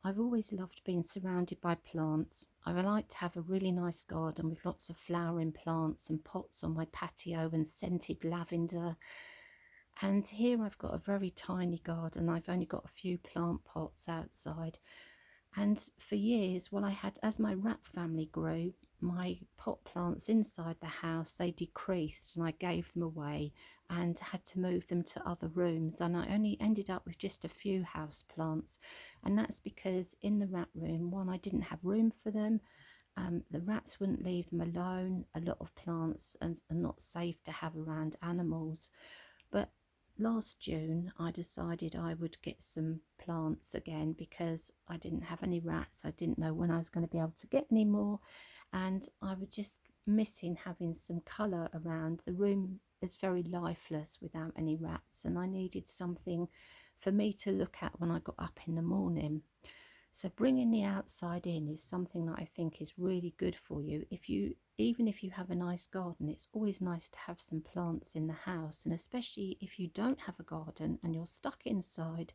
I've always loved being surrounded by plants. I would like to have a really nice garden with lots of flowering plants and pots on my patio and scented lavender. And here I've got a very tiny garden. I've only got a few plant pots outside. And for years, well, I had, as my rat family grew, my pot plants inside the house, they decreased and I gave them away and had to move them to other rooms. And I only ended up with just a few house plants. And that's because in the rat room, one, I didn't have room for them. The rats wouldn't leave them alone. A lot of plants are not safe to have around animals. But last June, I decided I would get some plants again because I didn't have any rats. I didn't know when I was going to be able to get any more, and I was just missing having some colour around. The room is very lifeless without any rats, and I needed something for me to look at when I got up in the morning. So bringing the outside in is something that I think is really good for you. Even if you have a nice garden, it's always nice to have some plants in the house, and especially if you don't have a garden and you're stuck inside,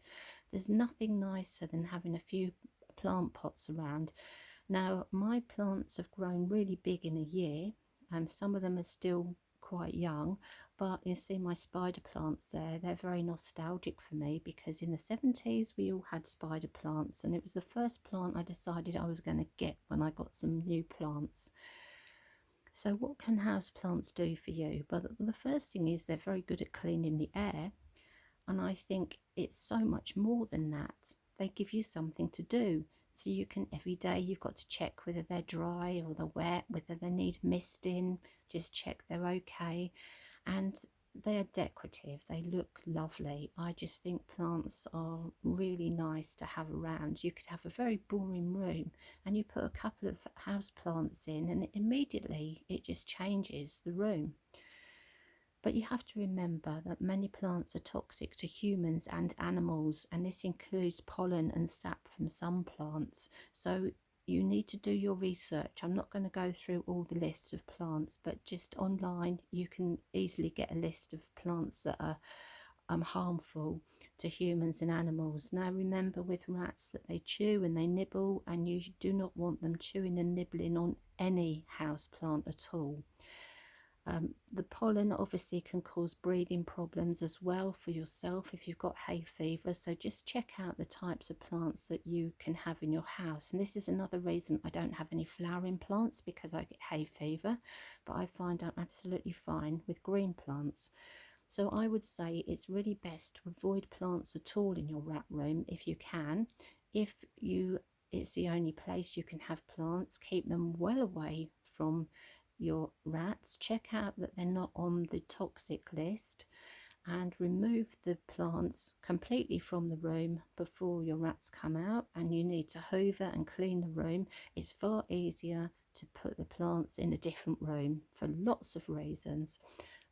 there's nothing nicer than having a few plant pots around. Now, my plants have grown really big in a year, and some of them are still quite young, but you see my spider plants there, they're very nostalgic for me because in the 70s we all had spider plants, and it was the first plant I decided I was going to get when I got some new plants. So what can house plants do for you? But the first thing is they're very good at cleaning the air, and I think it's so much more than that. They give you something to do. So you can, every day you've got to check whether they're dry or they're wet, whether they need misting, just check they're okay. And they're decorative, they look lovely. I just think plants are really nice to have around. You could have a very boring room and you put a couple of house plants in and immediately it just changes the room. But you have to remember that many plants are toxic to humans and animals, and this includes pollen and sap from some plants. So you need to do your research. I'm not going to go through all the lists of plants, but just online you can easily get a list of plants that are harmful to humans and animals. Now remember with rats that they chew and they nibble, and you do not want them chewing and nibbling on any house plant at all. The pollen obviously can cause breathing problems as well for yourself if you've got hay fever, so just check out the types of plants that you can have in your house. And this is another reason I don't have any flowering plants, because I get hay fever, but I find I'm absolutely fine with green plants. So I would say it's really best to avoid plants at all in your rat room if you can. If you it's the only place you can have plants, keep them well away from your rats. Check out that they're not on the toxic list, and remove the plants completely from the room before your rats come out. And you need to hoover and clean the room. It's far easier to put the plants in a different room for lots of reasons.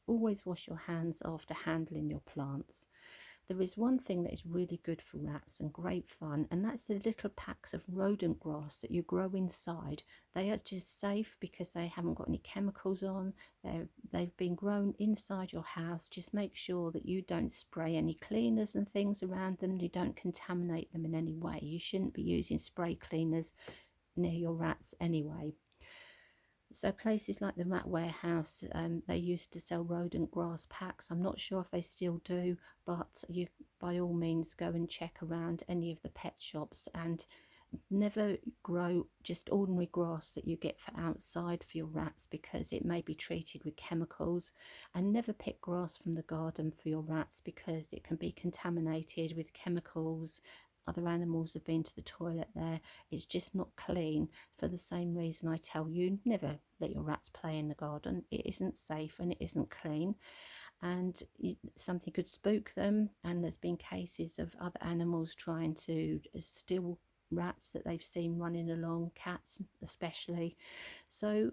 Always wash your hands after handling your plants. There is one thing that is really good for rats and great fun, and that's the little packs of rodent grass that you grow inside. They are just safe because they haven't got any chemicals on. They've been grown inside your house. Just make sure that you don't spray any cleaners and things around them. You don't contaminate them in any way. You shouldn't be using spray cleaners near your rats anyway. So places like the Rat Warehouse, they used to sell rodent grass packs. I'm not sure if they still do, but you by all means go and check around any of the pet shops, and never grow just ordinary grass that you get for outside for your rats, because it may be treated with chemicals. And never pick grass from the garden for your rats because it can be contaminated with chemicals. Other animals have been to the toilet there. It's just not clean. For the same reason I tell you, never let your rats play in the garden. It isn't safe and it isn't clean, and something could spook them. And there's been cases of other animals trying to steal rats that they've seen running along, cats especially. So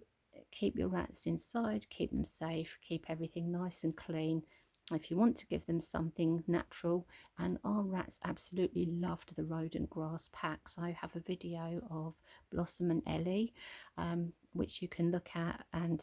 keep your rats inside, keep them safe, keep everything nice and clean. If you want to give them something natural, and our rats absolutely loved the rodent grass packs. I have a video of Blossom and Ellie, which you can look at, and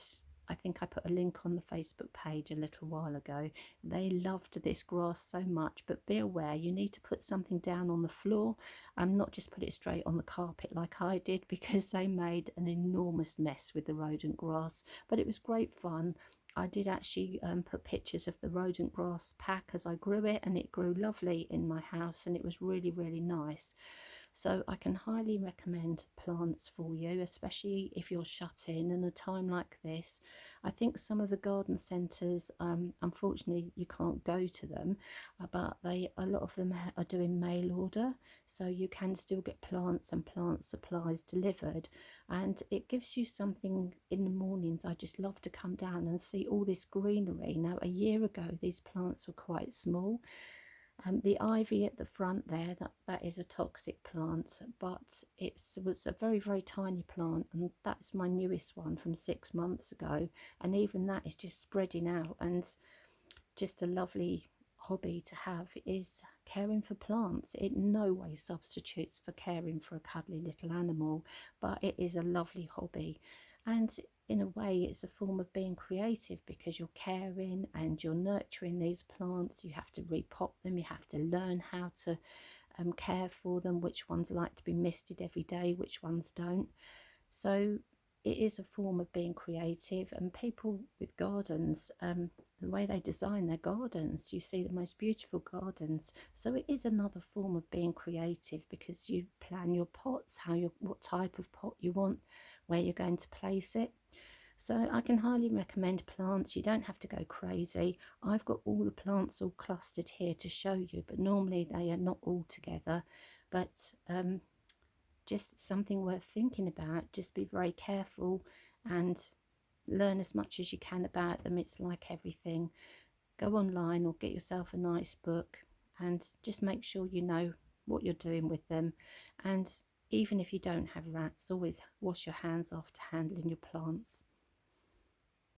I think I put a link on the Facebook page a little while ago. They loved this grass so much, but be aware you need to put something down on the floor and not just put it straight on the carpet like I did, because they made an enormous mess with the rodent grass. But it was great fun. I did actually put pictures of the rodent grass pack as I grew it, and it grew lovely in my house, and it was really, really nice. So I can highly recommend plants for you, especially if you're shut in a time like this. I think some of the garden centres, unfortunately, you can't go to them, but a lot of them are doing mail order, so you can still get plants and plant supplies delivered, and it gives you something in the mornings. I just love to come down and see all this greenery. Now, a year ago, these plants were quite small. The ivy at the front there, that is a toxic plant, but it was a very, very tiny plant, and that's my newest one from 6 months ago, and even that is just spreading out. And just a lovely hobby to have is caring for plants. It in no way substitutes for caring for a cuddly little animal, but it is a lovely hobby. And in a way, it's a form of being creative, because you're caring and you're nurturing these plants. You have to repot them, you have to learn how to care for them, which ones like to be misted every day, which ones don't. So it is a form of being creative. And people with gardens, the way they design their gardens, you see the most beautiful gardens. So it is another form of being creative, because you plan your pots, what type of pot you want, where you're going to place it. So I can highly recommend plants. You don't have to go crazy. I've got all the plants all clustered here to show you, but normally they are not all together. But just something worth thinking about. Just be very careful and learn as much as you can about them. It's like everything. Go online or get yourself a nice book and just make sure you know what you're doing with them. And even if you don't have rats, always wash your hands after handling your plants.